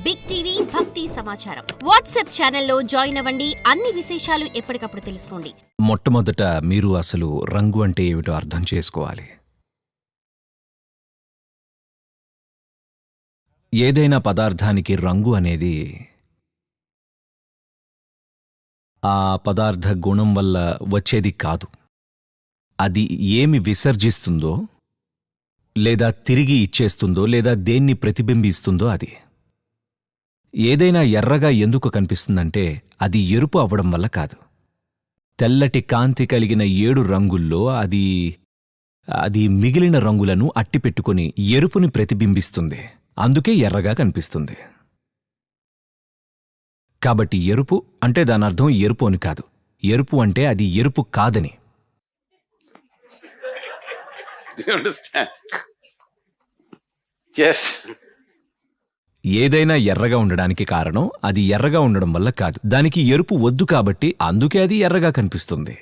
Big TV భక్తి సమాచారం WhatsApp ఛానల్లో జాయిన్ అవ్వండి. అన్ని విశేషాలు ఎప్పటికప్పుడు తెలుసుకోండి. మొట్టమొదట మీరు అసలు రంగు అంటే ఏమిటో అర్థం చేసుకోవాలి. ఏదైనా పదార్థానికి రంగు అనేది ఆ పదార్థ గుణం వల్ల వచ్చేది కాదు. అది ఏమి విసర్జిస్తుందో లేదా తిరిగి ఇచ్చేస్తుందో లేదా దేన్ని ప్రతిబింబిస్తుందో అది. ఏదైనా ఎర్రగా ఎందుకు కనిపిస్తుందంటే అది ఎరుపు అవ్వడం వల్ల కాదు. తెల్లటి కాంతి కలిగిన 7 రంగుల్లో అది మిగిలిన రంగులను అట్టిపెట్టుకుని ఎరుపుని ప్రతిబింబిస్తుంది. అందుకే ఎర్రగా కనిపిస్తుంది. కాబట్టి ఎరుపు అంటే దానర్థం ఎరుపు అని కాదు. ఎరుపు అంటే అది ఎరుపు కాదని. Do you understand? Yes. ఏదైనా ఎర్రగా ఉండడానికి కారణం అది ఎర్రగా ఉండడం వల్ల కాదు. దానికి ఎరుపు వద్దు కాబట్టి అందుకే అది ఎర్రగా కనిపిస్తుంది.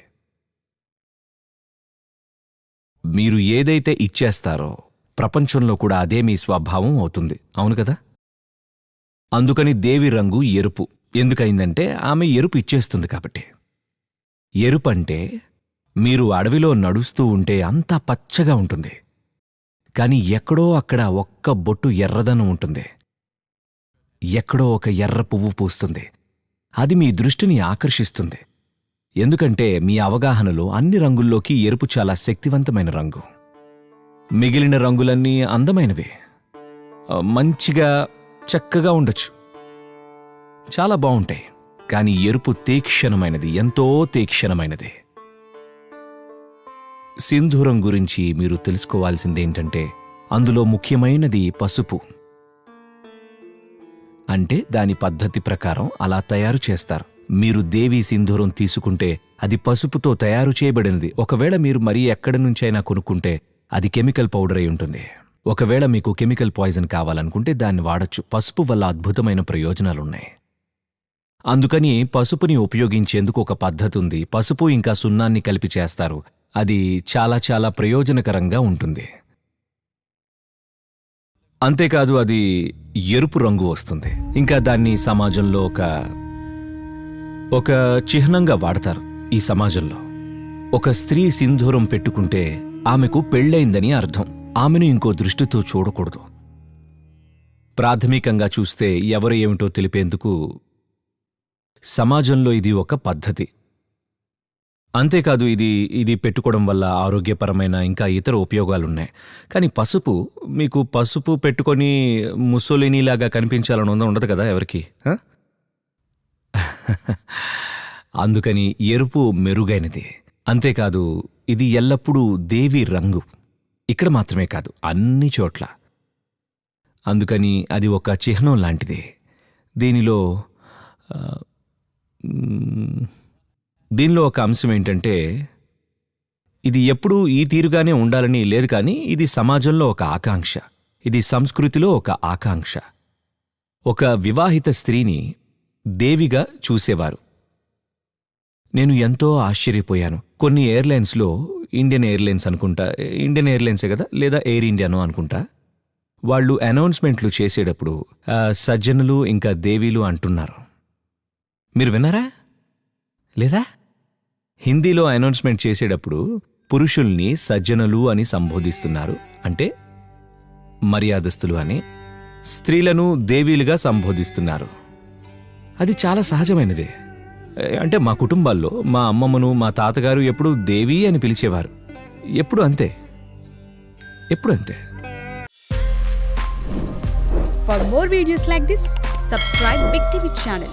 మీరు ఏదైతే ఇచ్చేస్తారో ప్రపంచంలో కూడా అదే మీ స్వభావం అవుతుంది. అవును కదా? అందుకని దేవి రంగు ఎరుపు ఎందుకయిందంటే ఆమె ఎరుపు ఇచ్చేస్తుంది కాబట్టి. ఎరుపంటే మీరు అడవిలో నడుస్తూ ఉంటే అంతా పచ్చగా ఉంటుంది, కాని ఎక్కడో అక్కడ ఒక్క బొట్టు ఎర్రదనం ఉంటుంది. ఎక్కడో ఒక ఎర్ర పువ్వు పూస్తుంది. అది మీ దృష్టిని ఆకర్షిస్తుంది. ఎందుకంటే మీ అవగాహనలో అన్ని రంగుల్లోకి ఎరుపు చాలా శక్తివంతమైన రంగు. మిగిలిన రంగులన్నీ అందమైనవే, మంచిగా చక్కగా ఉండొచ్చు, చాలా బావుంటాయి. కాని ఎరుపు తీక్షణమైనది, ఎంతో తీక్షణమైనది. సింధూరం గురించి మీరు తెలుసుకోవాల్సిందేంటంటే అందులో ముఖ్యమైనది పసుపు. అంటే దాని పద్ధతి ప్రకారం అలా తయారు చేస్తారు. మీరు దేవీ సింధూరం తీసుకుంటే అది పసుపుతో తయారు చేయబడినది. ఒకవేళ మీరు మరీ ఎక్కడి నుంచైనా కొనుక్కుంటే అది కెమికల్ పౌడర్ అయి ఉంటుంది. ఒకవేళ మీకు కెమికల్ పాయిజన్ కావాలనుకుంటే దాన్ని వాడొచ్చు. పసుపు వల్ల అద్భుతమైన ప్రయోజనాలున్నాయి. అందుకని పసుపుని ఉపయోగించేందుకు ఒక పద్ధతి ఉంది. పసుపు ఇంకా సున్నాన్ని కలిపి చేస్తారు. అది చాలా చాలా ప్రయోజనకరంగా ఉంటుంది. అంతేకాదు అది ఎరుపు రంగు వస్తుంది. ఇంకా దాన్ని సమాజంలో ఒక చిహ్నంగా వాడతారు. ఈ సమాజంలో ఒక స్త్రీ సింధూరం పెట్టుకుంటే ఆమెకు పెళ్ళయిందని అర్థం. ఆమెను ఇంకో దృష్టితో చూడకూడదు. ప్రాథమికంగా చూస్తే ఎవరు ఏమిటో తెలిపేందుకు సమాజంలో ఇది ఒక పద్ధతి. అంతేకాదు ఇది పెట్టుకోవడం వల్ల ఆరోగ్యపరమైన ఇంకా ఇతర ఉపయోగాలున్నాయి. కానీ మీకు పసుపు పెట్టుకొని ముసోలినీలాగా కనిపించాలని ఉండదు కదా ఎవరికి. అందుకని ఎరుపు మెరుగైనది. అంతేకాదు ఇది ఎల్లప్పుడూ దేవి రంగు. ఇక్కడ మాత్రమే కాదు, అన్ని చోట్ల. అందుకని అది ఒక చిహ్నం లాంటిది. దీనిలో ఒక అంశం ఏంటంటే ఇది ఎప్పుడూ ఈ తీరుగానే ఉండాలని లేదు, కానీ ఇది సమాజంలో ఒక ఆకాంక్ష, ఇది సంస్కృతిలో ఒక ఆకాంక్ష. ఒక వివాహిత స్త్రీని దేవిగా చూసేవారు. నేను ఎంతో ఆశ్చర్యపోయాను. కొన్ని ఎయిర్లైన్స్లో, ఇండియన్ ఎయిర్లైన్స్ అనుకుంటా, ఇండియన్ ఎయిర్లైన్సే కదా, లేదా ఎయిర్ ఇండియానో అనుకుంటా, వాళ్ళు అనౌన్స్మెంట్లు చేసేటప్పుడు సజ్జనులు ఇంకా దేవీలు అంటున్నారు. మీరు విన్నారా లేదా? హిందీలో అనౌన్స్మెంట్ చేసేటప్పుడు పురుషుల్ని సజ్జనులు అని సంబోధిస్తున్నారు, అంటే మర్యాదస్తులు అని. స్త్రీలను దేవీలుగా సంబోధిస్తున్నారు. అది చాలా సహజమైనదే. అంటే మా కుటుంబాల్లో మా అమ్మమ్మను, మా తాతగారు ఎప్పుడూ దేవి అని పిలిచేవారు. ఎప్పుడు అంతే. For more videos like this, subscribe Big TV channel.